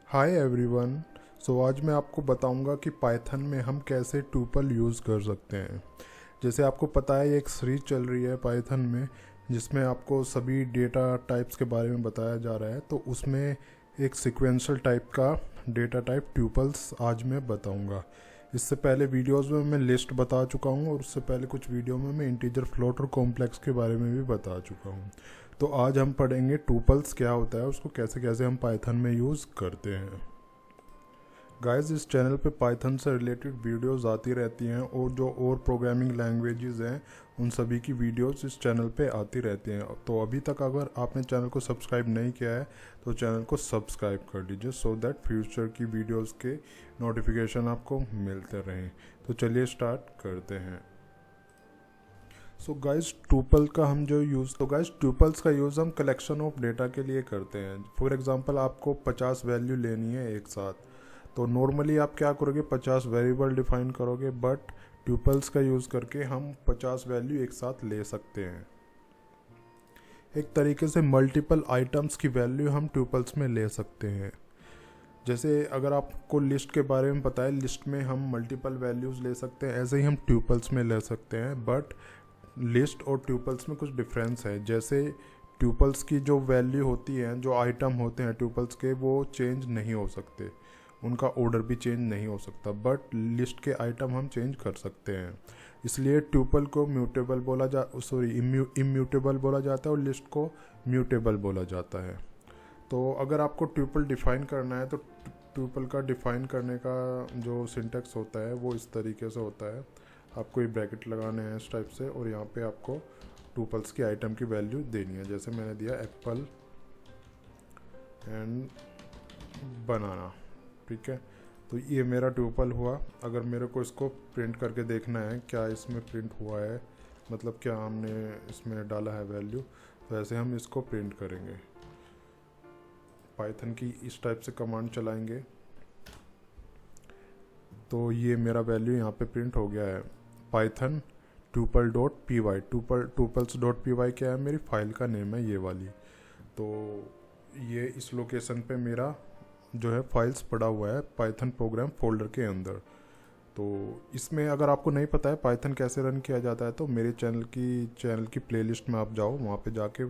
Hi everyone. सो आज मैं आपको बताऊंगा कि पाइथन में हम कैसे ट्यूपल यूज़ कर सकते हैं। जैसे आपको पता है एक सीरीज चल रही है पाइथन में जिसमें आपको सभी डेटा टाइप्स के बारे में बताया जा रहा है, तो उसमें एक सीक्वेंशियल टाइप का डेटा टाइप ट्यूपल्स आज मैं बताऊंगा। इससे पहले वीडियोस में मैं लिस्ट बता चुका हूँ और उससे पहले कुछ वीडियो में मैं इंटीजर, फ्लोट और कॉम्प्लेक्स के बारे में भी बता चुका हूँ। तो आज हम पढ़ेंगे ट्यूपल्स क्या होता है, उसको कैसे कैसे हम पाइथन में यूज़ करते हैं। गाइस, इस चैनल पे पाइथन से रिलेटेड वीडियोस आती रहती हैं और जो और प्रोग्रामिंग लैंग्वेजेस हैं उन सभी की वीडियोस इस चैनल पे आती रहती हैं। तो अभी तक अगर आपने चैनल को सब्सक्राइब नहीं किया है तो चैनल को सब्सक्राइब कर लीजिए, सो दैट फ्यूचर की वीडियोस के नोटिफिकेशन आपको मिलते रहें। तो चलिए स्टार्ट करते हैं। सो गाइस, ट्यूपल्स का यूज़ हम कलेक्शन ऑफ डेटा के लिए करते हैं। फॉर एग्जांपल, आपको 50 वैल्यू लेनी है एक साथ, तो नॉर्मली आप क्या करोगे, 50 वेरिएबल डिफाइन करोगे, बट ट्यूपल्स का यूज़ करके हम 50 वैल्यू एक साथ ले सकते हैं। एक तरीके से मल्टीपल आइटम्स की वैल्यू हम ट्यूपल्स में ले सकते हैं। जैसे अगर आपको लिस्ट के बारे में पता है, लिस्ट में हम मल्टीपल वैल्यूज़ ले सकते हैं, ऐसे ही हम ट्यूपल्स में ले सकते हैं। बट लिस्ट और ट्यूपल्स में कुछ डिफरेंस है। जैसे ट्यूपल्स की जो वैल्यू होती है, जो आइटम होते हैं ट्यूपल्स के, वो चेंज नहीं हो सकते, उनका ऑर्डर भी चेंज नहीं हो सकता। बट लिस्ट के आइटम हम चेंज कर सकते हैं, इसलिए ट्यूपल को इम्यूटेबल बोला जाता है और लिस्ट को म्यूटेबल बोला जाता है। तो अगर आपको ट्यूपल डिफाइन करना है तो ट्यूपल का डिफाइन करने का जो सिंटेक्स होता है वो इस तरीके से होता है। आपको ये ब्रैकेट लगाने हैं इस टाइप से, और यहाँ पे आपको ट्यूपल्स की आइटम की वैल्यू देनी है। जैसे मैंने दिया एप्पल एंड बनाना, ठीक है। तो ये मेरा ट्यूपल हुआ। अगर मेरे को इसको प्रिंट करके देखना है क्या इसमें प्रिंट हुआ है, मतलब क्या हमने इसमें डाला है वैल्यू, तो ऐसे हम इसको प्रिंट करेंगे। पाइथन की इस टाइप से कमांड चलाएंगे तो ये मेरा वैल्यू यहाँ पे प्रिंट हो गया है। Python tuple dot P Y, tuples dot P Y क्या है, मेरी फाइल का नेम है ये वाली। तो ये इस लोकेशन पे मेरा जो है फाइल्स पड़ा हुआ है पाइथन प्रोग्राम फोल्डर के अंदर। तो इसमें अगर आपको नहीं पता है पाइथन कैसे रन किया जाता है तो मेरे चैनल की प्लेलिस्ट में आप जाओ, वहाँ पे जाके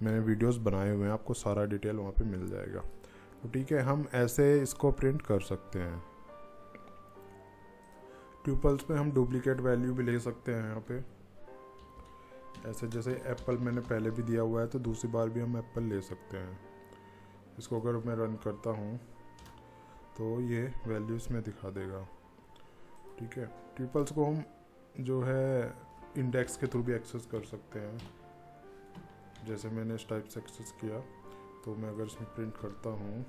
मैंने वीडियोस बनाए हुए हैं, आपको सारा डिटेल वहाँ पे मिल जाएगा। तो ठीक है, हम ऐसे इसको प्रिंट कर सकते हैं। ट्यूपल्स में हम डुप्लीकेट वैल्यू भी ले सकते हैं यहाँ पे, ऐसे जैसे एप्पल मैंने पहले भी दिया हुआ है तो दूसरी बार भी हम एप्पल ले सकते हैं। इसको अगर मैं रन करता हूँ तो ये वैल्यू इसमें दिखा देगा, ठीक है। ट्यूपल्स को हम जो है इंडेक्स के थ्रू भी एक्सेस कर सकते हैं। जैसे मैंने इस टाइप से एक्सेस किया, तो मैं अगर इसमें प्रिंट करता हूँ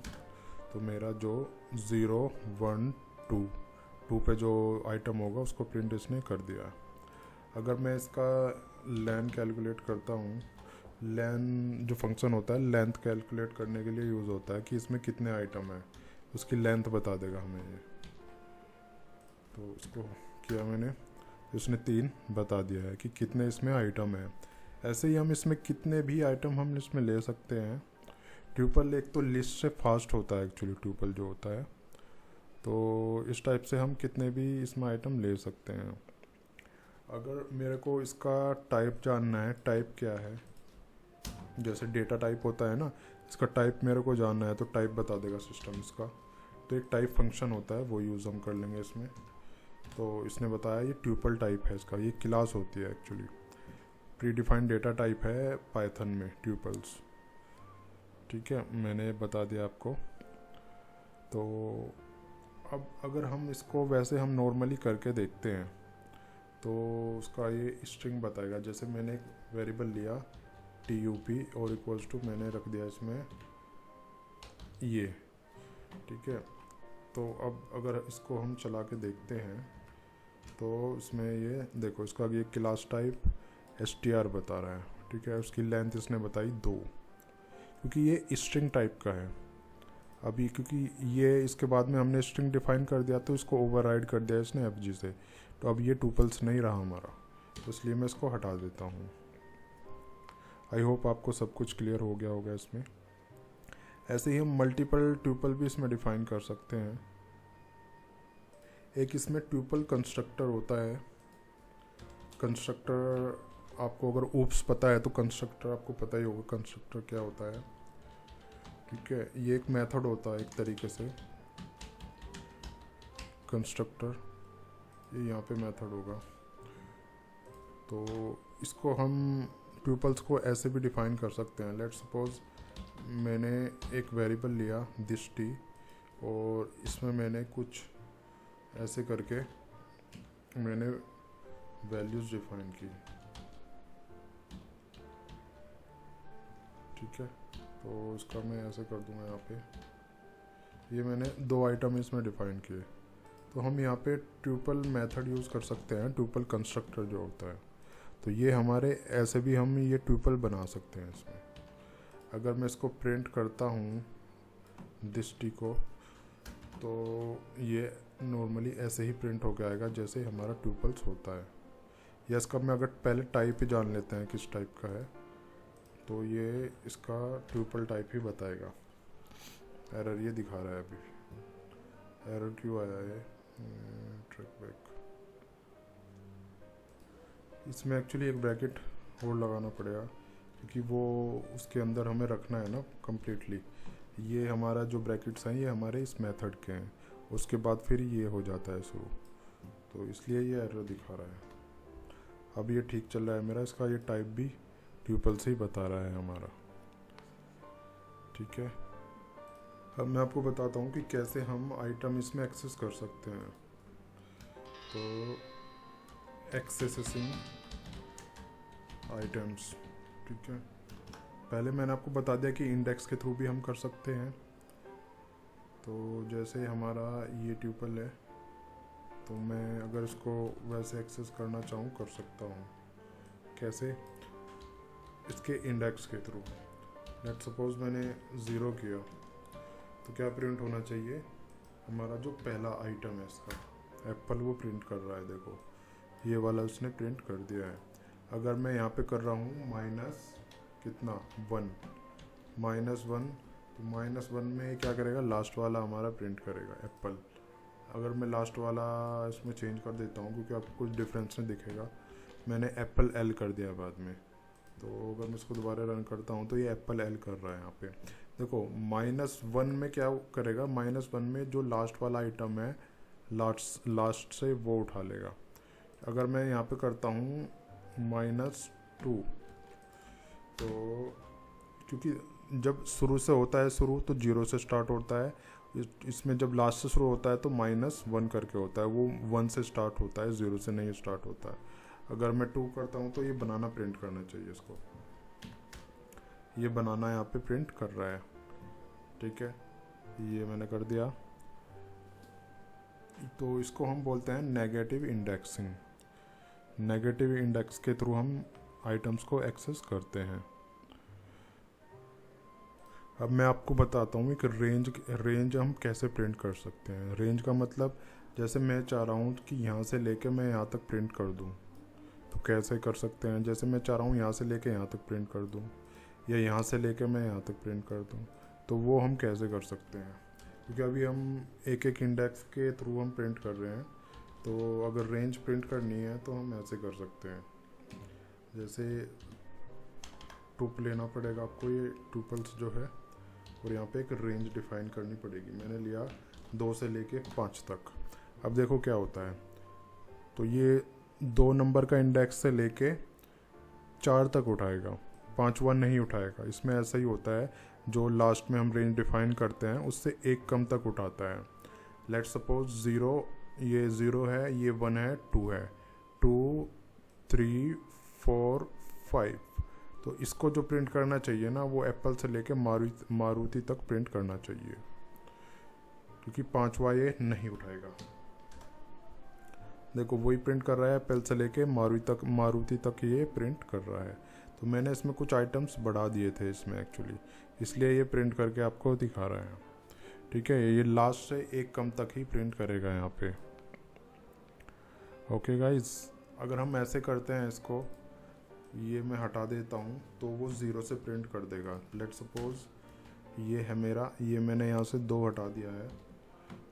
तो मेरा जो 0 1 2 पे जो आइटम होगा उसको प्रिंट इसने कर दिया। अगर मैं इसका लेन कैलकुलेट करता हूँ, लेन जो फंक्शन होता है लेंथ कैलकुलेट करने के लिए यूज़ होता है कि इसमें कितने आइटम है, उसकी लेंथ बता देगा हमें ये। तो इसको किया मैंने, इसने 3 बता दिया है कि कितने इसमें आइटम है। ऐसे ही हम इसमें कितने भी आइटम हम इसमें ले सकते हैं। ट्यूपल एक तो लिस्ट से फास्ट होता है एक्चुअली, ट्यूपल जो होता है, तो इस टाइप से हम कितने भी इसमें आइटम ले सकते हैं। अगर मेरे को इसका टाइप जानना है, टाइप क्या है, जैसे डेटा टाइप होता है ना, इसका टाइप मेरे को जानना है तो टाइप बता देगा सिस्टम इसका। तो एक टाइप फंक्शन होता है, वो यूज़ हम कर लेंगे इसमें। तो इसने बताया ये ट्यूपल टाइप है इसका, ये क्लास होती है actually, pre defined data type है पाइथन में ट्यूपल्स, ठीक है, मैंने बता दिया आपको। तो अब अगर हम इसको वैसे हम नॉर्मली करके देखते हैं तो उसका ये स्ट्रिंग बताएगा। जैसे मैंने एक वेरिएबल लिया TUP और इक्वल्स टू मैंने रख दिया इसमें ये, ठीक है। तो अब अगर इसको हम चला के देखते हैं तो इसमें ये देखो, इसका ये क्लास टाइप str बता रहा है, ठीक है। उसकी लेंथ इसने बताई 2, क्योंकि ये स्ट्रिंग टाइप का है। अभी क्योंकि ये इसके बाद में हमने स्ट्रिंग डिफाइन कर दिया तो इसको ओवरराइड कर दिया इसने FG से, तो अब ये ट्यूपल्स नहीं रहा हमारा, तो इसलिए मैं इसको हटा देता हूँ। आई होप आपको सब कुछ क्लियर हो गया होगा इसमें। ऐसे ही हम मल्टीपल ट्यूपल भी इसमें डिफाइन कर सकते हैं। एक इसमें ट्यूपल कंस्ट्रक्टर होता है। कंस्ट्रक्टर आपको अगर ऊप्स पता है तो कंस्ट्रक्टर आपको पता ही होगा कंस्ट्रक्टर क्या होता है। ठीक है, ये एक मेथड होता है एक तरीके से कंस्ट्रक्टर, ये यहाँ पे मेथड होगा। तो इसको हम ट्यूपल्स को ऐसे भी डिफाइन कर सकते हैं। लेट्स सपोज मैंने एक वेरिएबल लिया दिस टी और इसमें मैंने कुछ ऐसे करके मैंने वैल्यूज़ डिफाइन की। ठीक है, तो इसका मैं ऐसे कर दूंगा यहाँ पे, ये मैंने 2 आइटम इसमें डिफाइन किए। तो हम यहाँ पे ट्यूपल मेथड यूज़ कर सकते हैं, ट्यूपल कंस्ट्रक्टर जो होता है। तो ये हमारे ऐसे भी हम ये ट्यूपल बना सकते हैं इसमें। अगर मैं इसको प्रिंट करता हूँ दिस टी को, तो ये नॉर्मली ऐसे ही प्रिंट होकर आएगा जैसे हमारा ट्यूपल्स होता है। या इसका मैं अगर पहले टाइप ही जान लेते हैं किस टाइप का है, तो ये इसका ट्यूपल टाइप ही बताएगा। एरर ये दिखा रहा है, अभी एरर क्यों आया है, ट्रैक बैक। इसमें एक्चुअली एक ब्रैकेट और लगाना पड़ेगा क्योंकि वो उसके अंदर हमें रखना है ना कम्प्लीटली। ये हमारा जो ब्रैकेट्स हैं ये हमारे इस मेथड के हैं, उसके बाद फिर ये हो जाता है शुरू, तो इसलिए ये एरर दिखा रहा है। अब ये ठीक चल रहा है मेरा, इसका ये टाइप भी ट्यूपल से ही बता रहा है हमारा। ठीक है, अब मैं आपको बताता हूँ कि कैसे हम आइटम इसमें एक्सेस कर सकते हैं। तो एक्सेसिंग आइटम्स, ठीक है, पहले मैंने आपको बता दिया कि इंडेक्स के थ्रू भी हम कर सकते हैं। तो जैसे हमारा ये ट्यूपल है, तो मैं अगर इसको वैसे एक्सेस करना चाहूँ कर सकता हूँ। कैसे? इसके इंडेक्स के थ्रू। लेट्स सपोज मैंने 0 किया, तो क्या प्रिंट होना चाहिए, हमारा जो पहला आइटम है इसका एप्पल, वो प्रिंट कर रहा है। देखो ये वाला उसने प्रिंट कर दिया है। अगर मैं यहाँ पे कर रहा हूँ माइनस कितना 1, -1, तो -1 में क्या करेगा, लास्ट वाला हमारा प्रिंट करेगा एप्पल। अगर मैं लास्ट वाला इसमें चेंज कर देता हूँ क्योंकि आपको कुछ डिफरेंस नहीं दिखेगा, मैंने एप्पल एल कर दिया बाद में, तो अगर मैं इसको दोबारा रन करता हूँ तो ये एप्पल एल कर रहा है यहाँ पे। देखो -1 में क्या करेगा, -1 में जो लास्ट वाला आइटम है लास्ट से वो उठा लेगा। अगर मैं यहाँ पे करता हूँ -2, तो क्योंकि जब शुरू से होता है शुरू तो 0 से स्टार्ट होता है, इसमें जब लास्ट से शुरू होता है तो -1 करके होता है, वो 1 से स्टार्ट होता है, 0 से नहीं स्टार्ट होता है। अगर मैं 2 करता हूँ तो ये बनाना प्रिंट करना चाहिए इसको, ये बनाना यहाँ पे प्रिंट कर रहा है। ठीक है, ये मैंने कर दिया। तो इसको हम बोलते हैं नेगेटिव इंडेक्सिंग। नेगेटिव इंडेक्स के थ्रू हम आइटम्स को एक्सेस करते हैं। अब मैं आपको बताता हूँ कि रेंज हम कैसे प्रिंट कर सकते हैं। रेंज का मतलब जैसे मैं चाह रहा हूँ कि यहाँ से लेके मैं यहाँ तक प्रिंट कर दूँ, तो कैसे कर सकते हैं। जैसे मैं चाह रहा हूँ यहाँ से लेके यहाँ तक प्रिंट कर दूँ, या यहाँ से लेके मैं यहाँ तक प्रिंट कर दूँ, तो वो हम कैसे कर सकते हैं, क्योंकि अभी हम एक एक इंडेक्स के थ्रू हम प्रिंट कर रहे हैं। तो अगर रेंज प्रिंट करनी है तो हम ऐसे कर सकते हैं। जैसे टूप लेना पड़ेगा आपको, ये टूपल्स जो है, और यहाँ पे एक रेंज डिफाइन करनी पड़ेगी। मैंने लिया 2 से लेके 5 तक। अब देखो क्या होता है, तो ये 2 नंबर का इंडेक्स से लेके 4 तक उठाएगा, 5वां नहीं उठाएगा। इसमें ऐसा ही होता है, जो लास्ट में हम रेंज डिफाइन करते हैं उससे एक कम तक उठाता है। लेट्स सपोज 0, ये 0 है, ये 1 है, 2 है, 2, 3, 4, 5। तो इसको जो प्रिंट करना चाहिए ना, वो एप्पल से लेके मारुति तक प्रिंट करना चाहिए, क्योंकि 5वां ये नहीं उठाएगा। देखो वही प्रिंट कर रहा है, एप्पल से लेके मारुति तक ये प्रिंट कर रहा है। तो मैंने इसमें कुछ आइटम्स बढ़ा दिए थे इसमें एक्चुअली, इसलिए ये प्रिंट करके आपको दिखा रहा है। ठीक है, ये लास्ट से एक कम तक ही प्रिंट करेगा यहाँ पे। ओके गाइज, अगर हम ऐसे करते हैं इसको, ये मैं हटा देता हूँ तो वो 0 से प्रिंट कर देगा। लेट्स सपोज ये है मेरा, ये मैंने यहाँ से 2 हटा दिया है,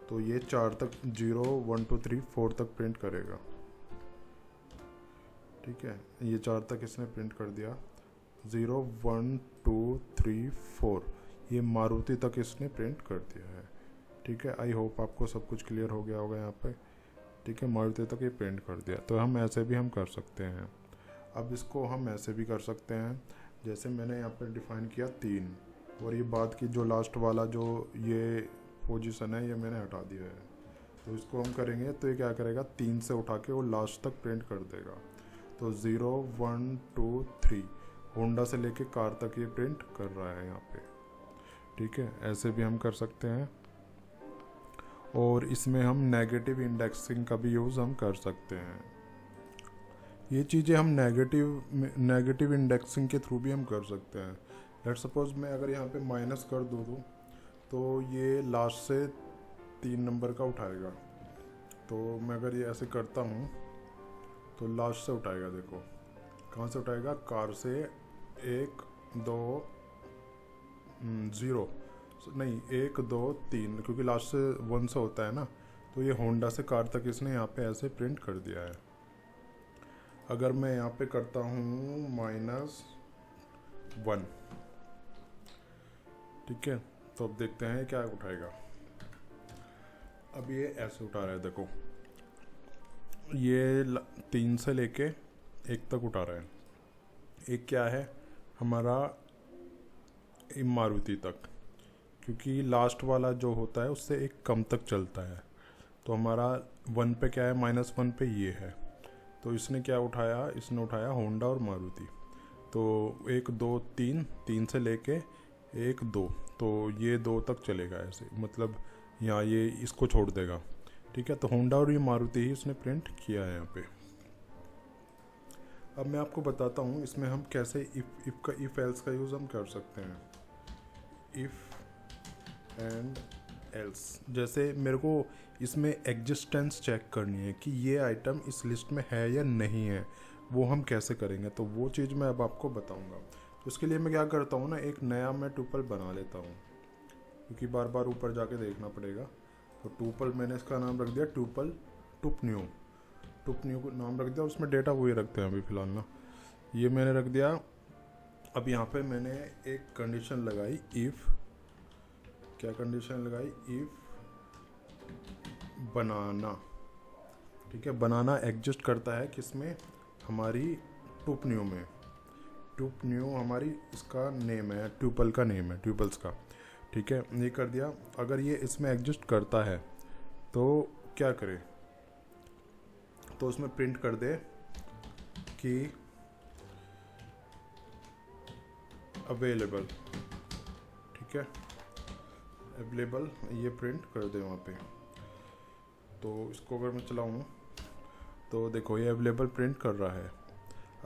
तो ये 4 तक 0 1 2 3 4 तक प्रिंट करेगा। ठीक है, ये 4 तक इसने प्रिंट कर दिया, 0 1 2 3 4, ये मारुति तक इसने प्रिंट कर दिया है। ठीक है, आई होप आपको सब कुछ क्लियर हो गया होगा यहाँ पे। ठीक है, मारुति तक ये प्रिंट कर दिया। तो हम ऐसे भी हम कर सकते हैं। अब इसको हम ऐसे भी कर सकते हैं, जैसे मैंने यहाँ पे डिफाइन किया 3, और ये बाद की जो लास्ट वाला जो ये पोजीशन है ये मैंने हटा दिया है। तो इसको हम करेंगे तो ये क्या करेगा, 3 से उठा के वो लास्ट तक प्रिंट कर देगा। तो 0 1 2 3 होंडा से लेके कार तक ये प्रिंट कर रहा है यहाँ पे। ठीक है, ऐसे भी हम कर सकते हैं। और इसमें हम नेगेटिव इंडेक्सिंग का भी यूज़ हम कर सकते हैं। ये चीज़ें हम नेगेटिव इंडेक्सिंग के थ्रू भी हम कर सकते हैं। लेट सपोज मैं अगर यहाँ पे माइनस कर दूँ तो ये लास्ट से 3 नंबर का उठाएगा। तो मैं अगर ये ऐसे करता हूँ तो लास्ट से उठाएगा, देखो कहाँ से उठाएगा, कार से 1 2 0 नहीं 1 2 3, क्योंकि लास्ट से 1 से होता है ना, तो ये होंडा से कार तक इसने यहाँ पे ऐसे प्रिंट कर दिया है। अगर मैं यहाँ पे करता हूँ -1, ठीक है, तो अब देखते हैं क्या उठाएगा। अब ये ऐसे उठा रहा है, देखो ये 3 से लेके 1 तक उठा रहा है। एक क्या है हमारा मारुति तक, क्योंकि लास्ट वाला जो होता है उससे 1 कम तक चलता है। तो हमारा 1 पे क्या है, -1 पे ये है। तो इसने क्या उठाया, इसने उठाया होंडा और मारुति। तो 1 2 3 से लेके 1 2, तो ये 2 तक चलेगा ऐसे, मतलब यहाँ ये इसको छोड़ देगा। ठीक है, तो होंडा और ये मारुति ही उसने प्रिंट किया है यहाँ पे। अब मैं आपको बताता हूँ इसमें हम कैसे इफ़ एल्स का यूज़ हम कर सकते हैं। इफ़ एंड एल्स, जैसे मेरे को इसमें एग्जिस्टेंस चेक करनी है कि ये आइटम इस लिस्ट में है या नहीं है, वो हम कैसे करेंगे, तो वो चीज़ मैं अब आपको बताऊंगा। तो उसके लिए मैं क्या करता हूँ ना, एक नया मैं ट्यूपल बना लेता हूँ, क्योंकि बार बार ऊपर जाके देखना पड़ेगा। तो ट्यूपल मैंने इसका नाम रख दिया टुप न्यू को नाम रख दिया, उसमें डेटा वही रखते हैं अभी फ़िलहाल ना, ये मैंने रख दिया। अब यहाँ पे मैंने एक कंडीशन लगाई, इफ़, क्या कंडीशन लगाई, इफ़ बनाना। ठीक है, बनाना एग्जिस्ट करता है किसमें, हमारी टुप न्यू में। टुप न्यू हमारी इसका नेम है, ट्यूपल का नेम है, ट्यूपल्स का। ठीक है, ये कर दिया। अगर ये इसमें एग्जिस्ट करता है तो क्या करे, तो उसमें प्रिंट कर दे कि अवेलेबल। ठीक है, अवेलेबल ये प्रिंट कर दे वहाँ पे। तो इसको अगर मैं चलाऊँ तो देखो ये अवेलेबल प्रिंट कर रहा है।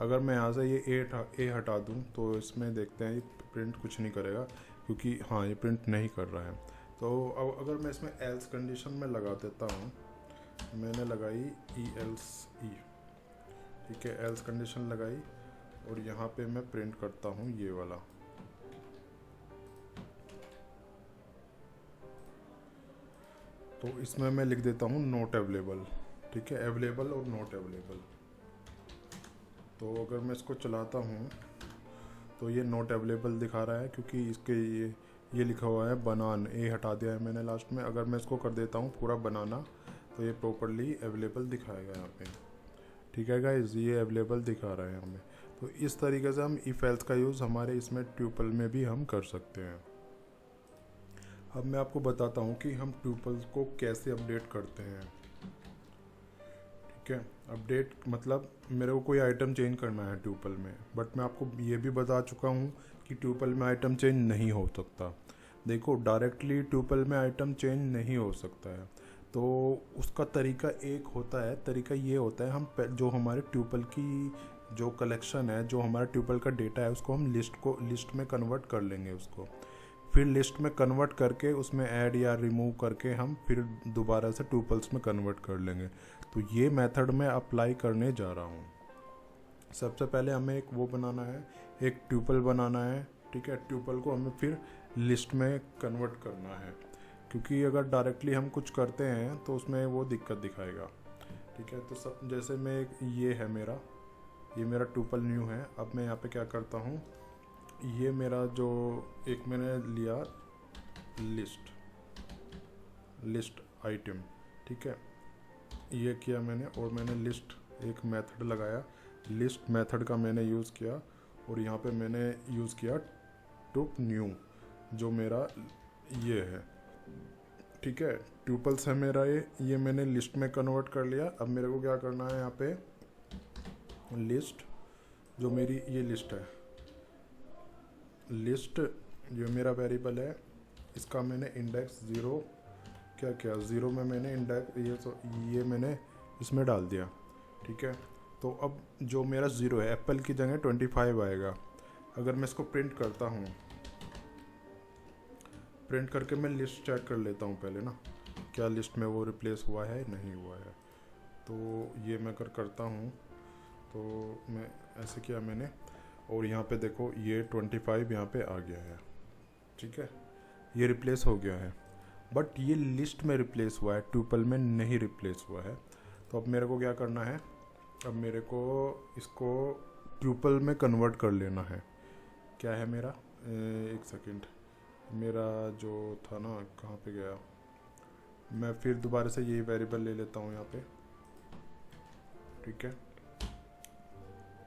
अगर मैं यहाँ से ये ए हटा दूँ तो इसमें देखते हैं ये प्रिंट कुछ नहीं करेगा, क्योंकि हाँ ये प्रिंट नहीं कर रहा है। तो अब अगर मैं इसमें एल्स कंडीशन में लगा देता हूँ, मैंने लगाई ELSE। ठीक है, एल्स कंडीशन लगाई और यहाँ पे मैं प्रिंट करता हूँ ये वाला। तो इसमें मैं लिख देता हूँ नॉट अवेलेबल। ठीक है, अवेलेबल और नॉट अवेलेबल। तो अगर मैं इसको चलाता हूँ तो ये नॉट अवेलेबल दिखा रहा है, क्योंकि इसके ये लिखा हुआ है बनान, ए हटा दिया है मैंने लास्ट में। अगर मैं इसको कर देता हूँ पूरा बनाना तो ये प्रॉपरली अवेलेबल दिखाएगा यहाँ पे। ठीक है गाइस, ये अवेलेबल दिखा रहा है हमें। तो इस तरीके से हम इफ़ एल्स का यूज़ हमारे इसमें ट्यूपल में भी हम कर सकते हैं। अब मैं आपको बताता हूँ कि हम ट्यूपल्स को कैसे अपडेट करते हैं। ठीक है, अपडेट मतलब मेरे को कोई आइटम चेंज करना है ट्यूपल में, बट मैं आपको ये भी बता चुका हूँ कि ट्यूपल में आइटम चेंज नहीं हो सकता। देखो डायरेक्टली ट्यूपल में आइटम चेंज नहीं हो सकता है, तो उसका तरीका एक होता है। तरीका ये होता है, हम जो हमारे ट्यूपल की जो कलेक्शन है, जो हमारा ट्यूपल का डेटा है, उसको हम लिस्ट में कन्वर्ट कर लेंगे उसको। फिर लिस्ट में कन्वर्ट करके उसमें ऐड या रिमूव करके हम फिर दोबारा से ट्यूपल्स में कन्वर्ट कर लेंगे। तो ये मेथड मैं अप्लाई करने जा रहा हूँ। सबसे पहले हमें एक वो बनाना है, एक ट्यूपल बनाना है। ठीक है, ट्यूपल को हमें फिर लिस्ट में कन्वर्ट करना है, क्योंकि अगर डायरेक्टली हम कुछ करते हैं तो उसमें वो दिक्कत दिखाएगा। ठीक है, तो सब जैसे मैं ये मेरा ट्यूपल न्यू है। अब मैं यहाँ पे क्या करता हूँ, ये मेरा जो एक मैंने लिया लिस्ट आइटम, ठीक है, ये किया मैंने, और मैंने लिस्ट एक मेथड लगाया, लिस्ट मेथड का मैंने यूज़ किया, और यहाँ पे मैंने यूज़ किया टुप न्यू, जो मेरा ये है। ठीक है, ट्यूपल्स है मेरा ये मैंने लिस्ट में कन्वर्ट कर लिया। अब मेरे को क्या करना है, यहाँ पे लिस्ट, जो मेरी ये लिस्ट है, लिस्ट जो मेरा वेरिएबल है, इसका मैंने इंडेक्स 0 क्या किया, 0 में मैंने इंडेक्स ये मैंने इसमें डाल दिया। ठीक है, तो अब जो मेरा 0 है, एप्पल की जगह 25 आएगा। अगर मैं इसको प्रिंट करता हूँ, प्रिंट करके मैं लिस्ट चेक कर लेता हूँ पहले ना, क्या लिस्ट में वो रिप्लेस हुआ है नहीं हुआ है। तो ये मैं करता हूँ, तो मैं ऐसे किया मैंने, और यहाँ पे देखो ये 25 यहाँ पे आ गया है। ठीक है, ये रिप्लेस हो गया है, बट ये लिस्ट में रिप्लेस हुआ है, ट्यूपल में नहीं रिप्लेस हुआ है। तो अब मेरे को क्या करना है, अब मेरे को इसको ट्यूपल में कन्वर्ट कर लेना है। क्या है मेरा, एक सेकंड, मेरा जो था ना, कहाँ पे गया, मैं फिर दोबारा से यही वेरिएबल ले लेता हूँ यहाँ पे। ठीक है,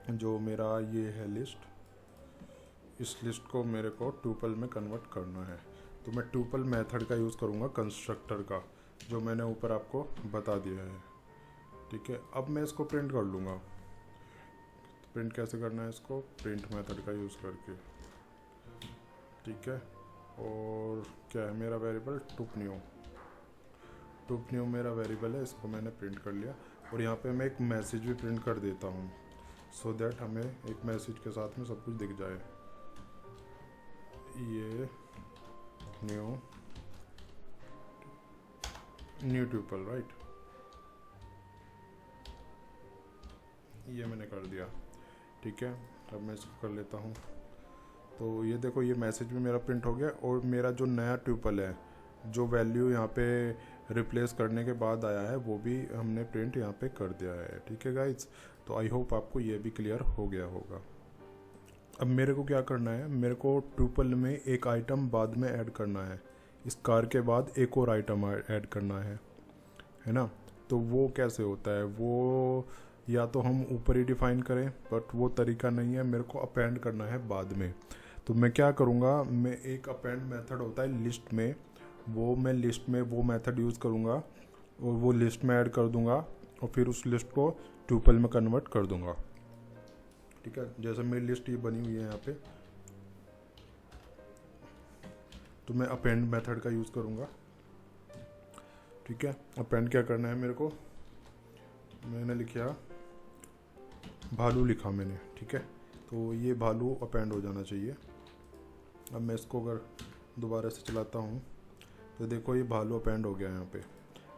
जो मेरा ये है लिस्ट, इस लिस्ट को मेरे को ट्यूपल में कन्वर्ट करना है। तो मैं ट्यूपल मेथड का यूज़ करूँगा, कंस्ट्रक्टर का, जो मैंने ऊपर आपको बता दिया है। ठीक है, अब मैं इसको प्रिंट कर लूँगा। प्रिंट कैसे करना है इसको, प्रिंट मेथड का यूज़ करके। ठीक है, और क्या है मेरा वेरिएबल, टुप न्यू मेरा वेरिएबल है, इसको मैंने प्रिंट कर लिया। और यहाँ पे मैं एक मैसेज भी प्रिंट कर देता हूँ, सो दैट हमें एक मैसेज के साथ में सब कुछ दिख जाए। ये न्यू ट्यूपल, राइट, ये मैंने कर दिया। ठीक है, अब मैं इसको कर लेता हूँ। तो ये देखो, ये मैसेज भी मेरा प्रिंट हो गया, और मेरा जो नया ट्यूपल है, जो वैल्यू यहाँ पे रिप्लेस करने के बाद आया है, वो भी हमने प्रिंट यहाँ पे कर दिया है। ठीक है गाइज, तो आई होप आपको ये भी क्लियर हो गया होगा। अब मेरे को क्या करना है, मेरे को ट्यूपल में एक आइटम बाद में ऐड करना है, इस कार के बाद एक और आइटम ऐड करना है ना। तो वो कैसे होता है, वो या तो हम ऊपर ही डिफाइन करें, बट वो तरीका नहीं है, मेरे को अपेंड करना है बाद में। तो मैं क्या करूँगा, मैं एक अपेंड मेथड होता है लिस्ट में, मैं लिस्ट में वो मेथड यूज़ करूँगा, और वो लिस्ट में ऐड कर दूँगा, और फिर उस लिस्ट को ट्यूपल में कन्वर्ट कर दूँगा। ठीक है, जैसे मेरी लिस्ट ये बनी हुई है यहाँ पे, तो मैं अपेंड मेथड का यूज़ करूँगा। ठीक है, अपेंड क्या करना है मेरे को, मैंने लिखा भालू लिखा मैंने। ठीक है, तो ये भालू अपेंड हो जाना चाहिए। अब मैं इसको अगर दोबारा से चलाता हूँ, तो देखो ये भालू अपेंड हो गया यहाँ पे,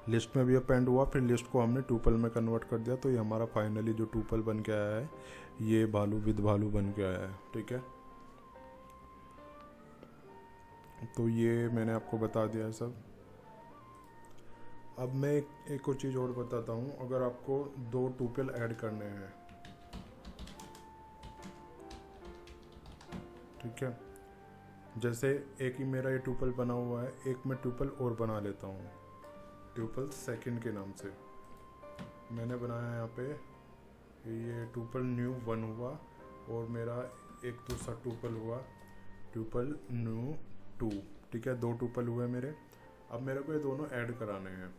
लिस्ट में भी अपेंड हुआ, फिर लिस्ट को हमने ट्यूपल में कन्वर्ट कर दिया। तो ये हमारा फाइनली जो ट्यूपल बन के आया है, ये भालू विद भालू बन के आया है। ठीक है, तो ये मैंने आपको बता दिया है सब। अब मैं एक और चीज़ और बताता हूँ, अगर आपको 2 ट्यूपल ऐड करने हैं, ठीक है, जैसे एक ही मेरा ये ट्यूपल बना हुआ है, एक मैं ट्यूपल और बना लेता हूँ, ट्यूपल सेकंड के नाम से मैंने बनाया यहाँ पे, ये ट्यूपल न्यू 1 हुआ, और मेरा एक दूसरा ट्यूपल हुआ ट्यूपल न्यू 2। ठीक है, 2 ट्यूपल हुए मेरे। अब मेरे को ये दोनों ऐड कराने हैं,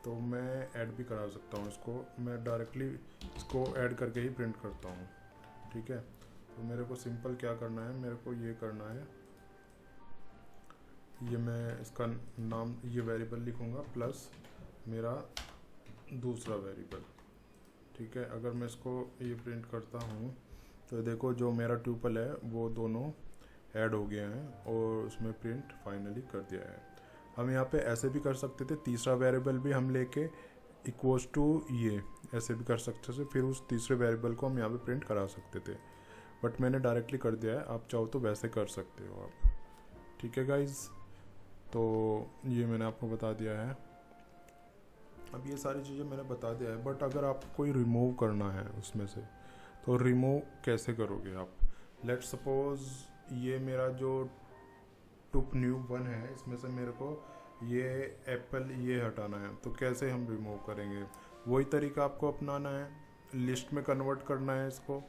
तो मैं ऐड भी करा सकता हूँ इसको, मैं डायरेक्टली इसको ऐड करके ही प्रिंट करता हूँ। ठीक है, तो मेरे को सिंपल क्या करना है, मेरे को ये करना है, ये मैं इसका नाम, ये वेरिएबल लिखूँगा प्लस मेरा दूसरा वेरिएबल। ठीक है, अगर मैं इसको ये प्रिंट करता हूँ, तो देखो जो मेरा ट्यूपल है वो दोनों ऐड हो गया है, और उसमें प्रिंट फाइनली कर दिया है। हम यहाँ पे ऐसे भी कर सकते थे, तीसरा वेरिएबल भी हम लेके इक्वल्स टू ये ऐसे भी कर सकते थे, फिर उस तीसरे वेरिएबल को हम यहाँ पे प्रिंट करा सकते थे, बट मैंने डायरेक्टली कर दिया है। आप चाहो तो वैसे कर सकते हो आप। ठीक है गाइज, तो ये मैंने आपको बता दिया है। अब ये सारी चीज़ें मैंने बता दिया है, बट अगर आपको कोई रिमूव करना है उसमें से, तो रिमूव कैसे करोगे आप? लेट्स सपोज ये मेरा जो टुप न्यू 1 है, इसमें से मेरे को ये एप्पल ये हटाना है, तो कैसे हम रिमूव करेंगे? वही तरीका आपको अपनाना है, लिस्ट में कन्वर्ट करना है, इसको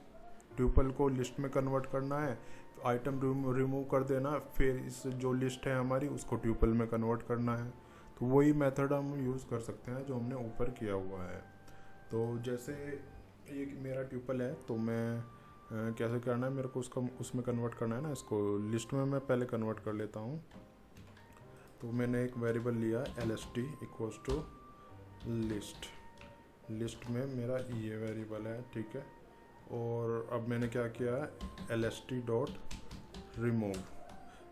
ट्यूपल को लिस्ट में कन्वर्ट करना है, तो आइटम रिमूव कर देना, फिर इस जो लिस्ट है हमारी उसको ट्यूपल में कन्वर्ट करना है। तो वही मेथड हम यूज़ कर सकते हैं जो हमने ऊपर किया हुआ है। तो जैसे ये मेरा ट्यूपल है, तो मैं कैसे करना है, मेरे को उसका उसमें कन्वर्ट करना है ना, इसको लिस्ट में मैं पहले कन्वर्ट कर लेता हूँ। तो मैंने एक वेरिएबल लिया lst equals to list, list में मेरा ये वेरिएबल है, ठीक है। और अब मैंने क्या किया है, lst डॉट रिमूव,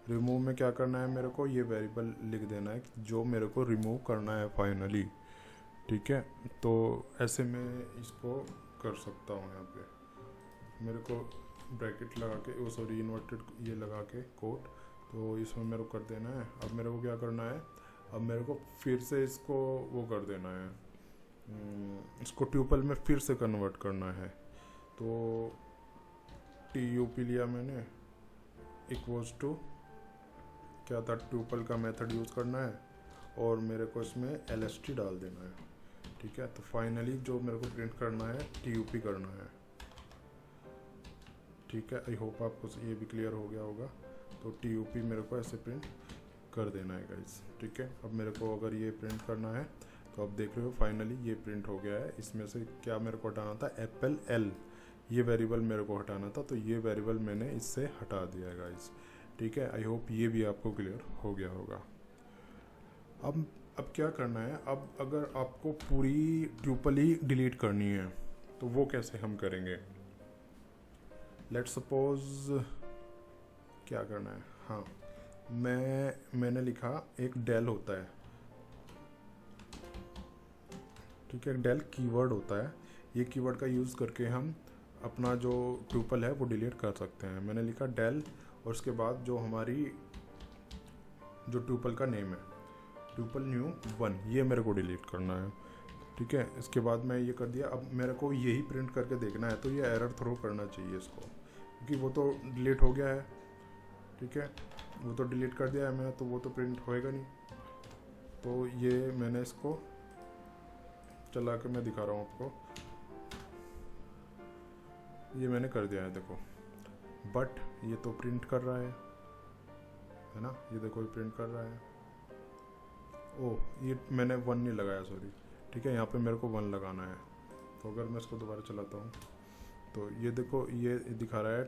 रिमूव में क्या करना है, मेरे को ये वेरिएबल लिख देना है जो मेरे को रिमूव करना है फाइनली, ठीक है। तो ऐसे मैं इसको कर सकता हूँ, यहाँ पे मेरे को ब्रैकेट लगा के, सॉरी इन्वर्टेड ये लगा के कोट, तो इसमें मेरे को कर देना है। अब मेरे को क्या करना है, अब मेरे को फिर से इसको वो कर देना है, इसको ट्यूपल में फिर से कन्वर्ट करना है। तो tup लिया मैंने, इक्वल्स टू क्या था, ट्यूपल का मेथड यूज़ करना है और मेरे को इसमें lst डाल देना है, ठीक है। तो फाइनली जो मेरे को प्रिंट करना है tup करना है, ठीक है। आई होप आपको ये भी क्लियर हो गया होगा। तो tup मेरे को ऐसे प्रिंट कर देना है गाइस, ठीक है। अब मेरे को अगर ये प्रिंट करना है, तो अब देख रहे हो फाइनली ये प्रिंट हो गया है। इसमें से क्या मेरे को हटाना था, एप्पल l, ये वेरिएबल मेरे को हटाना था, तो ये वेरिएबल मैंने इससे हटा दिया है गाइस, ठीक है। आई होप ये भी आपको क्लियर हो गया होगा। अब क्या करना है, अब अगर आपको पूरी ट्यूपल ही डिलीट करनी है, तो वो कैसे हम करेंगे? लेट्स सपोज क्या करना है, हाँ, मैंने लिखा एक डेल होता है, ठीक है, डेल कीवर्ड होता है। ये कीवर्ड का यूज़ करके हम अपना जो ट्यूपल है वो डिलीट कर सकते हैं। मैंने लिखा डेल और उसके बाद जो हमारी जो ट्यूपल का नेम है, ट्यूपल न्यू 1, ये मेरे को डिलीट करना है, ठीक है। इसके बाद मैं ये कर दिया। अब मेरे को यही प्रिंट करके देखना है, तो ये एरर थ्रो करना चाहिए इसको, क्योंकि वो तो डिलीट हो गया है, ठीक है। वो तो डिलीट कर दिया है मैंने, तो वो तो प्रिंट होएगा नहीं। तो ये मैंने इसको चला के मैं दिखा रहा हूँ आपको, ये मैंने कर दिया है, देखो। बट ये तो प्रिंट कर रहा है ना, ये देखो ये प्रिंट कर रहा है। ओह, ये मैंने 1 नहीं लगाया, सॉरी, ठीक है। यहाँ पे मेरे को 1 लगाना है। तो अगर मैं इसको दोबारा चलाता हूँ, तो ये देखो ये दिखा रहा है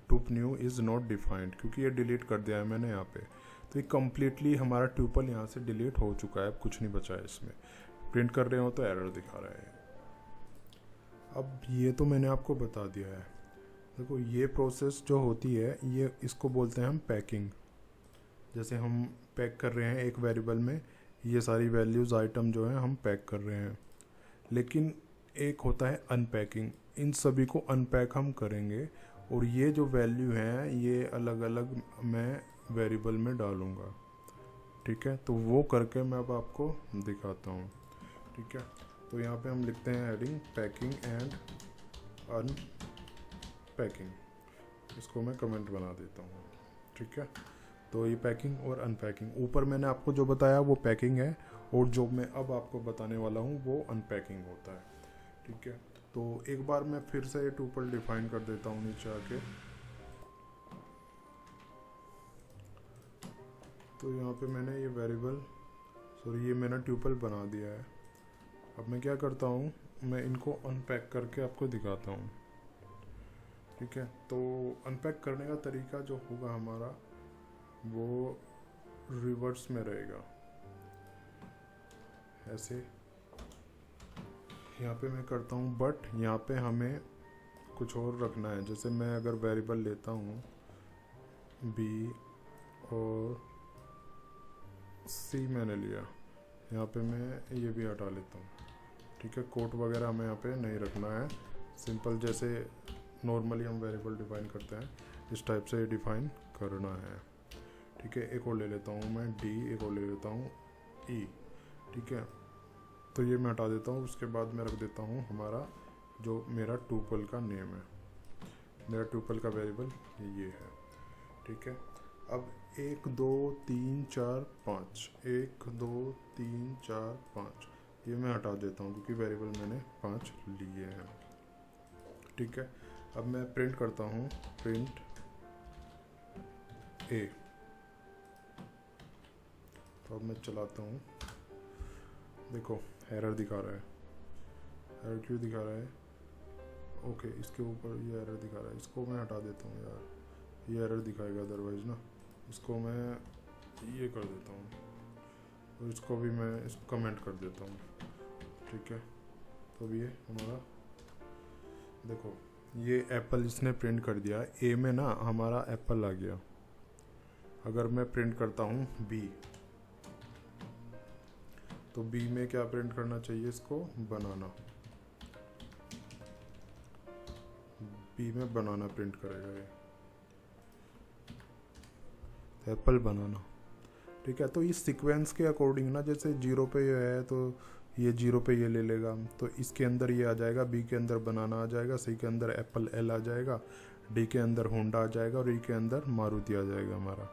टुप न्यू इज़ नॉट डिफाइंड, क्योंकि ये डिलीट कर दिया है मैंने यहाँ पे। तो ये कम्प्लीटली हमारा ट्यूपल यहाँ से डिलीट हो चुका है, अब कुछ नहीं बचा है इसमें। प्रिंट कर रहे हो तो एरर दिखा रहा है। अब ये तो मैंने आपको बता दिया है। देखो ये प्रोसेस जो होती है, ये इसको बोलते हैं हम पैकिंग। जैसे हम पैक कर रहे हैं एक वेरिएबल में, ये सारी वैल्यूज़ आइटम जो है हम पैक कर रहे हैं। लेकिन एक होता है अनपैकिंग, इन सभी को अनपैक हम करेंगे, और ये जो वैल्यू हैं ये अलग अलग मैं वेरिएबल में डालूँगा, ठीक है। तो वो करके मैं अब आपको दिखाता हूँ, ठीक है। तो यहाँ पे हम लिखते हैं हेडिंग पैकिंग एंड अनपैकिंग, इसको मैं कमेंट बना देता हूँ, ठीक है। तो ये पैकिंग और अनपैकिंग, ऊपर मैंने आपको जो बताया वो पैकिंग है, और जो मैं अब आपको बताने वाला हूँ वो अनपैकिंग होता है, ठीक है। तो एक बार मैं फिर से ट्यूपल डिफाइन कर देता हूँ नीचे आके। तो यहाँ पे मैंने ये वेरिएबल, सॉरी ये मैंने ट्यूपल बना दिया है। अब मैं क्या करता हूँ, मैं इनको अनपैक करके आपको दिखाता हूँ, ठीक है। तो अनपैक करने का तरीका जो होगा हमारा, वो रिवर्स में रहेगा, ऐसे यहाँ पे मैं करता हूँ, बट यहाँ पे हमें कुछ और रखना है। जैसे मैं अगर वेरिएबल लेता हूँ b और c मैंने लिया, यहाँ पे मैं ये भी हटा लेता हूँ, ठीक है। कोट वगैरह हमें यहाँ पे नहीं रखना है, सिंपल जैसे नॉर्मली हम वेरिएबल डिफाइन करते हैं इस टाइप से डिफाइन करना है, ठीक है। एक और ले लेता हूँ मैं डी, एक और ले लेता हूँ ई, ठीक है। तो ये मैं हटा देता हूँ। उसके बाद मैं रख देता हूँ हमारा जो मेरा ट्यूपल का नेम है, मेरा ट्यूपल का वेरिएबल ये है, ठीक है। अब 1 2 3 4 5, 1 2 3 4 5 ये मैं हटा देता हूँ क्योंकि वेरिएबल मैंने 5 लिए हैं, ठीक है। अब मैं प्रिंट करता हूँ, प्रिंट ए। तो अब मैं चलाता हूँ, देखो एरर दिखा रहा है। एरर क्यों दिखा रहा है? ओके, इसके ऊपर ये एरर दिखा रहा है, इसको मैं हटा देता हूँ यार, ये एरर दिखाएगा अदरवाइज ना। इसको मैं ये कर देता हूँ और इसको भी मैं इसको कमेंट कर देता हूँ, ठीक है। तो ये हमारा देखो ये एप्पल इसने प्रिंट कर दिया, ए में ना हमारा एप्पल आ गया। अगर मैं प्रिंट करता हूँ बी, तो बी में क्या प्रिंट करना चाहिए? इसको बनाना, बी में बनाना प्रिंट करेगा ये, एप्पल बनाना, ठीक है। तो इस सीक्वेंस के अकॉर्डिंग ना, जैसे 0 पे ये है तो ये 0 पे ये ले लेगा, तो इसके अंदर ये आ जाएगा, बी के अंदर बनाना आ जाएगा, सी के अंदर एप्पल एल आ जाएगा, डी के अंदर होंडा आ जाएगा और ई के अंदर मारुति आ जाएगा हमारा।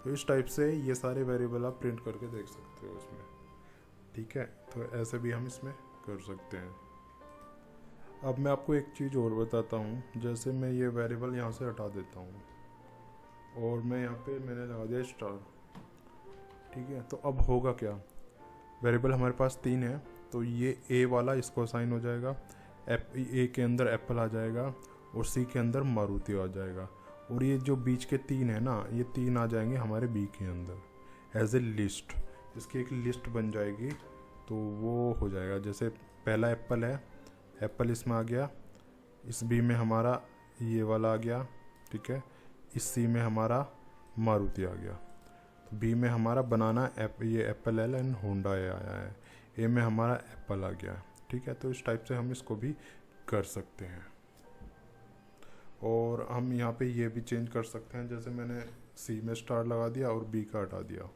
तो इस टाइप से ये सारे वेरिएबल आप प्रिंट करके देख सकते हो उसमें, ठीक है। तो ऐसे भी हम इसमें कर सकते हैं। अब मैं आपको एक चीज़ और बताता हूँ, जैसे मैं ये वेरिएबल यहाँ से हटा देता हूँ और मैं यहाँ पे मैंने लगा दिया स्टार, ठीक है। तो अब होगा क्या? वेरिएबल हमारे पास 3 है, तो ये ए वाला इसको असाइन हो जाएगा, ए के अंदर एप्पल आ जाएगा और सी के अंदर मारुति आ जाएगा, और ये जो बीच के 3 है ना, ये 3 आ जाएंगे हमारे बी के अंदर एज ए लिस्ट। इसकी एक लिस्ट बन जाएगी, तो वो हो जाएगा जैसे पहला एप्पल है, एप्पल इसमें आ गया, इस बी में हमारा ये वाला आ गया, ठीक है। इस सी में हमारा मारुति आ गया, तो बी में हमारा बनाना ये एप्पल एल एंड होंडा आया है, ए में हमारा एप्पल आ गया, ठीक है। तो इस टाइप से हम इसको भी कर सकते हैं। और हम यहाँ पे ये भी चेंज कर सकते हैं, जैसे मैंने सी में स्टार लगा दिया और बी का हटा दिया,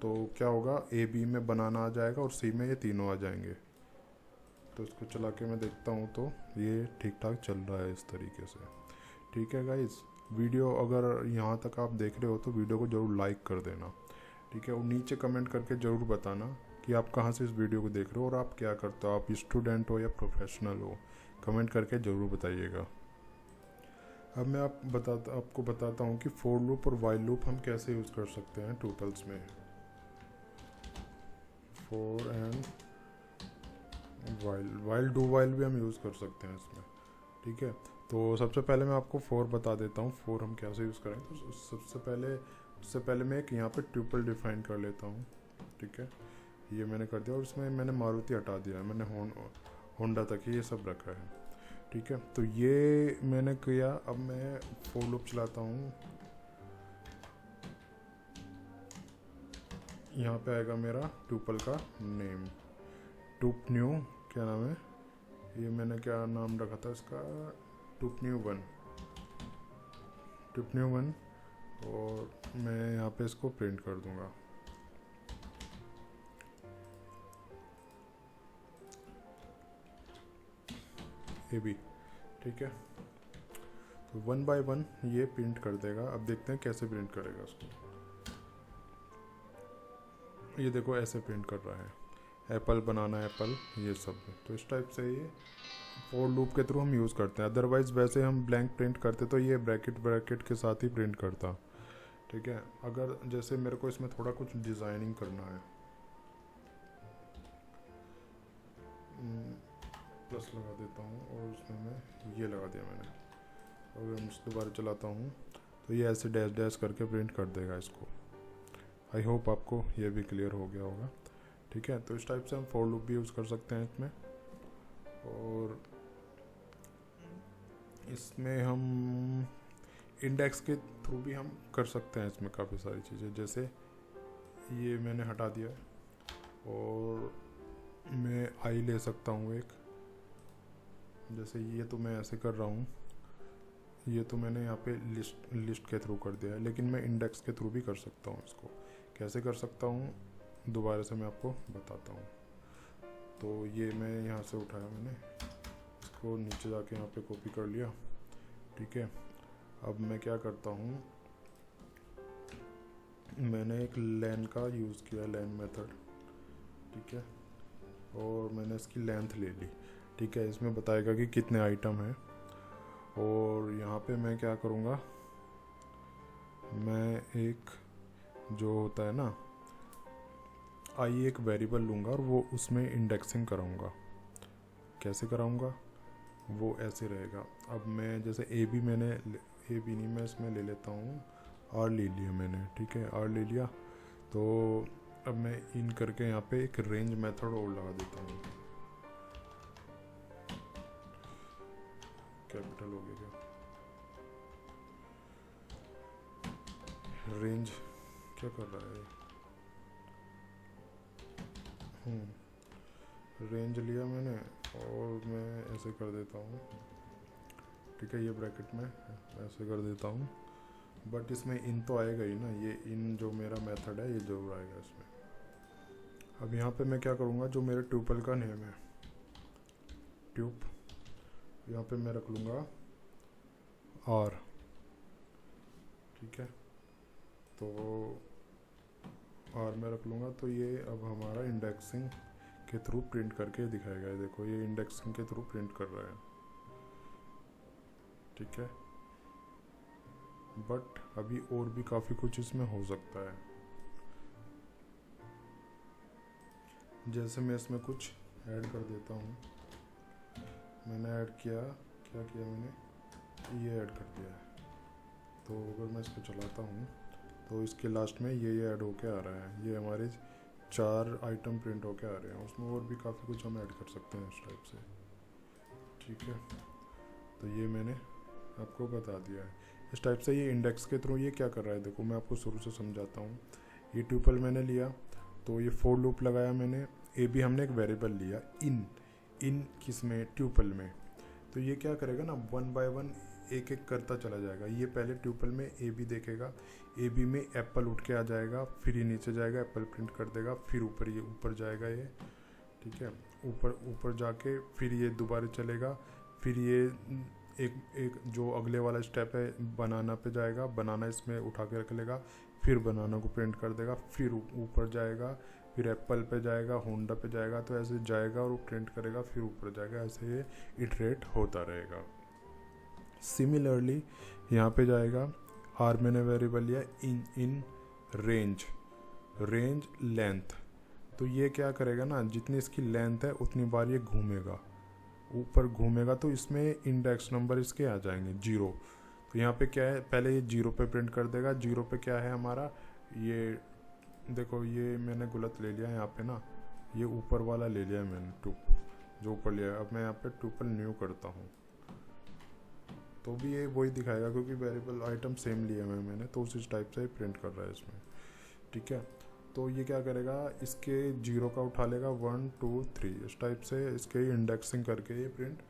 तो क्या होगा? ए बी में बनाना आ जाएगा और सी में ये तीनों आ जाएंगे। तो इसको चला के मैं देखता हूँ तो ये ठीक ठाक चल रहा है इस तरीके से, ठीक है गाइज। वीडियो अगर यहाँ तक आप देख रहे हो तो वीडियो को ज़रूर लाइक कर देना, ठीक है। और नीचे कमेंट करके ज़रूर बताना कि आप कहाँ से इस वीडियो को देख रहे हो और आप क्या करते हो, आप स्टूडेंट हो या प्रोफेशनल हो, कमेंट करके ज़रूर बताइएगा। अब मैं आपको बताता हूँ कि फोर लूप और वाइल लूप हम कैसे यूज़ कर सकते हैं ट्यूपल्स में। Four and while do while भी हम यूज़ कर सकते हैं इसमें, ठीक है। तो सबसे पहले मैं आपको फोर बता देता हूँ, फोर हम कैसे यूज़ करें। तो उससे पहले मैं एक यहाँ पे ट्यूपल डिफाइन कर लेता हूँ, ठीक है। ये मैंने कर दिया और इसमें मैंने मारुति हटा दिया, मैंने होंडा तक ही ये सब रखा है, ठीक है। तो ये मैंने किया। अब मैं फोर लूप चलाता हूँ, यहाँ पे आएगा मेरा ट्यूपल का नेम, टूप न्यू, क्या नाम है ये, मैंने क्या नाम रखा था इसका, टूप न्यू 1, और मैं यहाँ पे इसको प्रिंट कर दूंगा। ए बी, ठीक है। तो 1 बाय 1 ये प्रिंट कर देगा। अब देखते हैं कैसे प्रिंट करेगा उसको। ये देखो ऐसे प्रिंट कर रहा है, एप्पल बनाना एप्पल, ये सब। तो इस टाइप से ये फॉर लूप के थ्रू हम यूज़ करते हैं। अदरवाइज़ वैसे हम ब्लैंक प्रिंट करते तो ये ब्रैकेट के साथ ही प्रिंट करता, ठीक है। अगर जैसे मेरे को इसमें थोड़ा कुछ डिज़ाइनिंग करना है, प्लस लगा देता हूँ और उसमें मैं ये लगा दिया मैंने। अगर मैं दोबारा चलाता हूँ तो ये ऐसे डैश डैश करके प्रिंट कर देगा इसको। आई होप आपको ये भी क्लियर हो गया होगा, ठीक है। तो इस टाइप से हम फॉर लूप भी यूज़ कर सकते हैं इसमें, और इसमें हम इंडेक्स के थ्रू भी हम कर सकते हैं इसमें काफ़ी सारी चीज़ें। जैसे ये मैंने हटा दिया और मैं आई ले सकता हूँ एक, जैसे ये तो मैं ऐसे कर रहा हूँ, ये तो मैंने यहाँ पे लिस्ट के थ्रू कर दिया है, लेकिन मैं इंडेक्स के थ्रू भी कर सकता हूँ। इसको कैसे कर सकता हूँ दोबारा से मैं आपको बताता हूँ। तो ये मैं यहाँ से उठाया, मैंने इसको नीचे जाके यहाँ पे कॉपी कर लिया, ठीक है। अब मैं क्या करता हूँ, मैंने एक लेन का यूज़ किया, लेन मेथड, ठीक है, और मैंने इसकी लेंथ ले ली, ठीक है। इसमें बताएगा कि कितने आइटम हैं। और यहाँ पे मैं क्या करूँगा, मैं एक जो होता है ना एक वेरिएबल लूँगा और वो उसमें इंडेक्सिंग कराऊँगा। कैसे कराऊँगा, वो ऐसे रहेगा। अब मैं जैसे ए बी नहीं, मैं इसमें ले लेता हूँ आर ले लिया मैंने, ठीक है, आर ले लिया। तो अब मैं इन करके यहाँ पे एक रेंज मेथड और लगा देता हूँ। कैपिटल हो गया क्या, रेंज क्या कर रहा है, रेंज लिया मैंने और मैं ऐसे कर देता हूँ, ठीक है, ये ब्रैकेट में ऐसे कर देता हूँ। बट इसमें इन तो आएगा ही ना, ये इन जो मेरा मेथड है ये जरूर आएगा इसमें। अब यहाँ पे मैं क्या करूँगा, जो मेरे ट्यूपल का नेम है ट्यूब, यहाँ पे मैं रख लूँगा आर, ठीक है। तो आर में रख लूँगा, तो ये अब हमारा इंडेक्सिंग के थ्रू प्रिंट करके दिखाएगा। देखो ये इंडेक्सिंग के थ्रू प्रिंट कर रहा है, ठीक है। बट अभी और भी काफ़ी कुछ इसमें हो सकता है। जैसे मैं इसमें कुछ ऐड कर देता हूँ, मैंने ऐड किया, क्या किया मैंने, ये ऐड कर दिया है। तो अगर मैं इसको चलाता हूँ तो इसके लास्ट में ये ऐड होके आ रहा है, ये हमारे 4 आइटम प्रिंट होके आ रहे हैं। उसमें और भी काफ़ी कुछ हम ऐड कर सकते हैं इस टाइप से, ठीक है। तो ये मैंने आपको बता दिया है इस टाइप से। ये इंडेक्स के थ्रू ये क्या कर रहा है, देखो मैं आपको शुरू से समझाता हूँ। ये ट्यूपल मैंने लिया, तो ये फॉर लूप लगाया मैंने, ए बी हमने एक वेरिएबल लिया इन किस में, ट्यूपल में। तो ये क्या करेगा ना, 1 बाय 1 एक एक करता चला जाएगा। ये पहले ट्यूपल में ए बी देखेगा, ए बी में एप्पल उठ के आ जाएगा, फिर ये नीचे जाएगा, एप्पल प्रिंट कर देगा, फिर ऊपर ये ऊपर जाएगा ये, ठीक है, ऊपर जाके फिर ये दोबारा चलेगा, फिर ये एक जो अगले वाला स्टेप है बनाना पे जाएगा, बनाना इसमें उठा के रख लेगा, फिर बनाना को प्रिंट कर देगा, फिर ऊपर जाएगा, फिर एप्पल पे जाएगा, होंडा पे जाएगा, तो ऐसे जाएगा और वो प्रिंट करेगा, फिर ऊपर जाएगा, ऐसे ये इटरेट होता रहेगा। सिमिलरली यहाँ पे जाएगा, आर मैंने वेरिएबल लिया इन रेंज लेंथ। तो ये क्या करेगा ना, जितनी इसकी लेंथ है उतनी बार ये घूमेगा, ऊपर घूमेगा, तो इसमें इंडेक्स नंबर इसके आ जाएंगे 0। तो यहाँ पे क्या है, पहले ये 0 पे प्रिंट कर देगा। 0 पे क्या है हमारा, ये देखो ये मैंने गलत ले लिया यहाँ पे ना, ये ऊपर वाला ले लिया मैंने, ट्यूप जो ऊपर लिया। अब मैं यहाँ पे ट्यूपल न्यू करता हूँ तो भी ये वही दिखाएगा, क्योंकि वेरिएबल आइटम सेम लिया है मैंने, तो उसी टाइप से प्रिंट कर रहा है इसमें, ठीक है। तो ये क्या करेगा, इसके 0 का उठा लेगा, 1 2 3 इस टाइप से इसके इंडेक्सिंग करके ये प्रिंट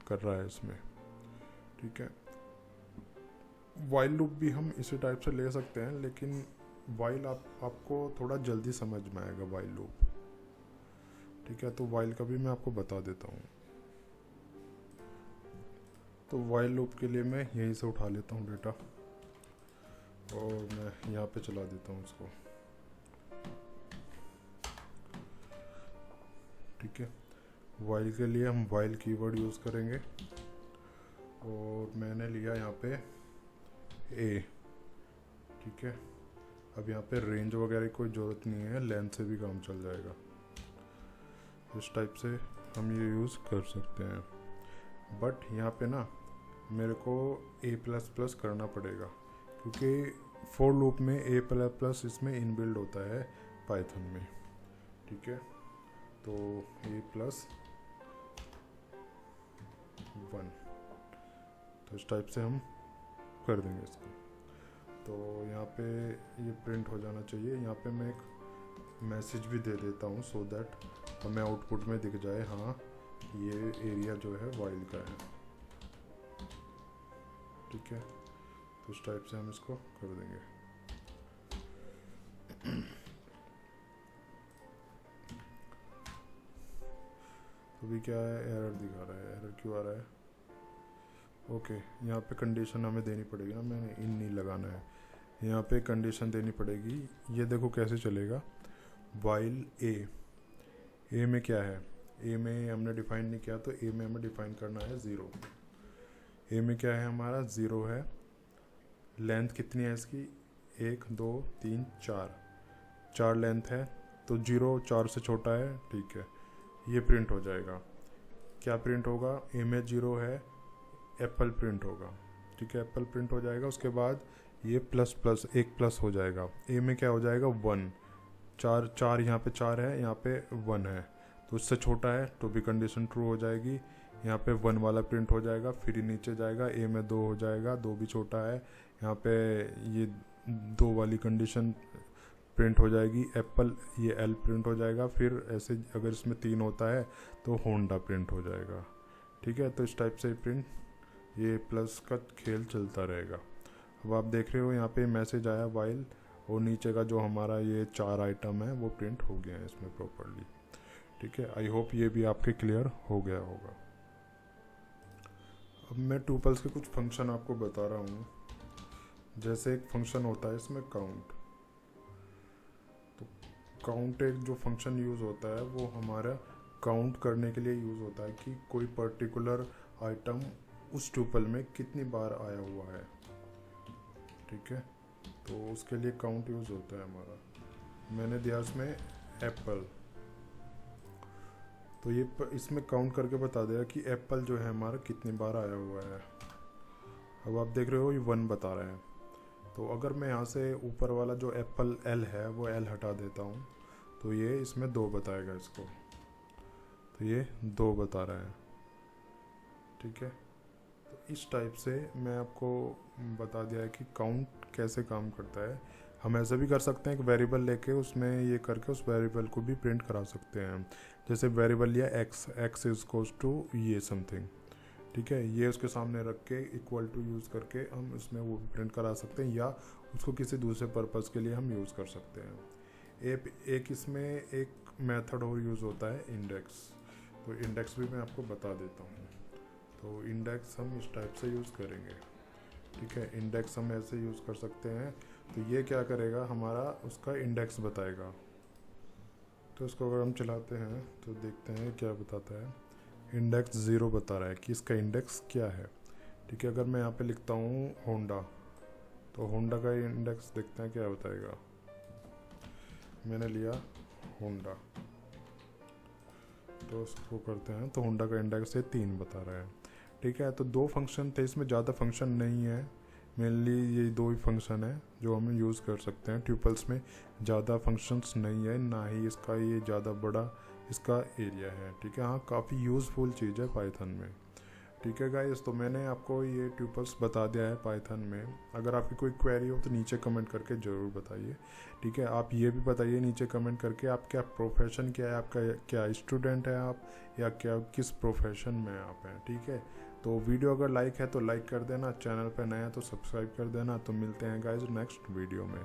कर रहा है इसमें, ठीक है। वाइल लूप भी हम इसी टाइप से ले सकते हैं, लेकिन वाइल आपको थोड़ा जल्दी समझ में आएगा वाइल लूप, ठीक है। तो वाइल का भी मैं आपको बता देता हूँ। तो वाइल लूप के लिए मैं यहीं से उठा लेता हूँ डेटा और मैं यहाँ पे चला देता हूँ इसको, ठीक है। वाइल के लिए हम वाइल कीवर्ड यूज़ करेंगे और मैंने लिया यहाँ पे ए, ठीक है। अब यहाँ पे रेंज वगैरह की कोई ज़रूरत नहीं है, लेंथ से भी काम चल जाएगा। इस टाइप से हम ये यूज़ कर सकते हैं। बट यहाँ पे ना मेरे को a++ करना पड़ेगा, क्योंकि फॉर लूप में a++ इसमें इनबिल्ड होता है पाइथन में, ठीक है। तो a+1 तो इस टाइप से हम कर देंगे इसको। तो यहाँ पे ये प्रिंट हो जाना चाहिए। यहाँ पे मैं एक मैसेज भी दे देता हूँ सो दैट हमें आउटपुट में दिख जाए, हाँ ये एरिया जो है वाइल का है, ठीक है, तो इस टाइप से हम इसको कर देंगे। तो अभी क्या है, एरर दिखा रहा है, एरर क्यों आ रहा है? ओके, यहाँ पे कंडीशन हमें देनी पड़ेगी ना, मैंने इन नहीं लगाना है, यहाँ पे कंडीशन देनी पड़ेगी। ये देखो कैसे चलेगा, वाइल ए में क्या है, ए में हमने डिफाइन नहीं किया, तो ए में हमें डिफाइन करना है 0। ए में क्या है हमारा, 0 है। लेंथ कितनी है इसकी, 1 2 3 4 लेंथ है, तो 0 4 से छोटा है, ठीक है, ये प्रिंट हो जाएगा। क्या प्रिंट होगा, ए में 0 है, एप्पल प्रिंट होगा, ठीक है, एप्पल प्रिंट हो जाएगा। उसके बाद ये प्लस प्लस एक प्लस हो जाएगा, ए में क्या हो जाएगा 1, 4 यहाँ पे 4 है, यहाँ पे 1 है, तो उससे छोटा है तो भी कंडीशन ट्रू हो जाएगी। यहाँ पे 1 वाला प्रिंट हो जाएगा, फिर ये नीचे जाएगा, ए में 2 हो जाएगा, 2 भी छोटा है, यहाँ पे ये 2 वाली कंडीशन प्रिंट हो जाएगी, एप्पल ये एल प्रिंट हो जाएगा। फिर ऐसे अगर इसमें 3 होता है तो होंडा प्रिंट हो जाएगा, ठीक है। तो इस टाइप से प्रिंट, ये प्लस का खेल चलता रहेगा। अब आप देख रहे हो यहाँ पे मैसेज आया वाइल, और नीचे का जो हमारा ये 4 आइटम है वो प्रिंट हो गया है इसमें प्रॉपर्ली, ठीक है। आई होप ये भी आपके क्लियर हो गया होगा। अब मैं ट्यूपल्स के कुछ फंक्शन आपको बता रहा हूँ। जैसे एक फंक्शन होता है इसमें काउंट, तो काउंट एक जो फंक्शन यूज़ होता है वो हमारा काउंट करने के लिए यूज़ होता है कि कोई पर्टिकुलर आइटम उस ट्यूपल में कितनी बार आया हुआ है, ठीक है। तो उसके लिए काउंट यूज़ होता है हमारा। मैंने दिया इसमें एप्पल, तो ये इसमें काउंट करके बता देगा कि एप्पल जो है हमारा कितनी बार आया हुआ है। अब आप देख रहे हो ये 1 बता रहे हैं, तो अगर मैं यहाँ से ऊपर वाला जो एप्पल एल है वो एल हटा देता हूँ तो ये इसमें 2 बताएगा इसको, तो ये 2 बता रहा है, ठीक है। तो इस टाइप से मैं आपको बता दिया है कि काउंट कैसे काम करता है। हम ऐसे भी कर सकते हैं, एक वेरिएबल लेके उसमें ये करके उस वेरिएबल को भी प्रिंट करा सकते हैं। जैसे वेरिएबल लिया एक्स इज इक्वल्स टू ये समथिंग, ठीक है, ये उसके सामने रख के इक्वल टू यूज़ करके हम इसमें वो भी प्रिंट करा सकते हैं, या उसको किसी दूसरे पर्पज़ के लिए हम यूज़ कर सकते हैं। एक इसमें एक मेथड और यूज़ होता है इंडेक्स, तो इंडेक्स भी मैं आपको बता देता हूँ। तो इंडेक्स हम इस टाइप से यूज़ करेंगे, ठीक है। इंडेक्स हम ऐसे यूज़ कर सकते हैं, तो ये क्या करेगा हमारा उसका इंडेक्स बताएगा। तो इसको अगर हम चलाते हैं तो देखते हैं क्या बताता है। इंडेक्स 0 बता रहा है कि इसका इंडेक्स क्या है, ठीक है। अगर मैं यहाँ पे लिखता हूँ होंडा, तो होंडा का इंडेक्स देखते हैं क्या बताएगा। मैंने लिया होंडा, तो उसको करते हैं, तो होंडा का इंडेक्स ये 3 बता रहा है, ठीक है। तो 2 फंक्शन थे इसमें, ज़्यादा फंक्शन नहीं है, मेनली ये 2 ही फंक्शन है जो हम यूज़ कर सकते हैं। ट्यूपल्स में ज़्यादा फंक्शंस नहीं है, ना ही इसका ये ज़्यादा बड़ा इसका एरिया है, ठीक है। हाँ, काफ़ी यूज़फुल चीज़ है पाइथन में, ठीक है गाइस। तो मैंने आपको ये ट्यूपल्स बता दिया है पाइथन में। अगर आपकी कोई क्वेरी हो तो नीचे कमेंट करके ज़रूर बताइए, ठीक है। आप ये भी बताइए नीचे कमेंट करके आप क्या प्रोफेशन क्या है आपका, क्या स्टूडेंट है आप, या क्या किस प्रोफेशन में आप हैं, ठीक है। तो वीडियो अगर लाइक है तो लाइक कर देना, चैनल पर नया है तो सब्सक्राइब कर देना। तो मिलते हैं गाइस नेक्स्ट वीडियो में।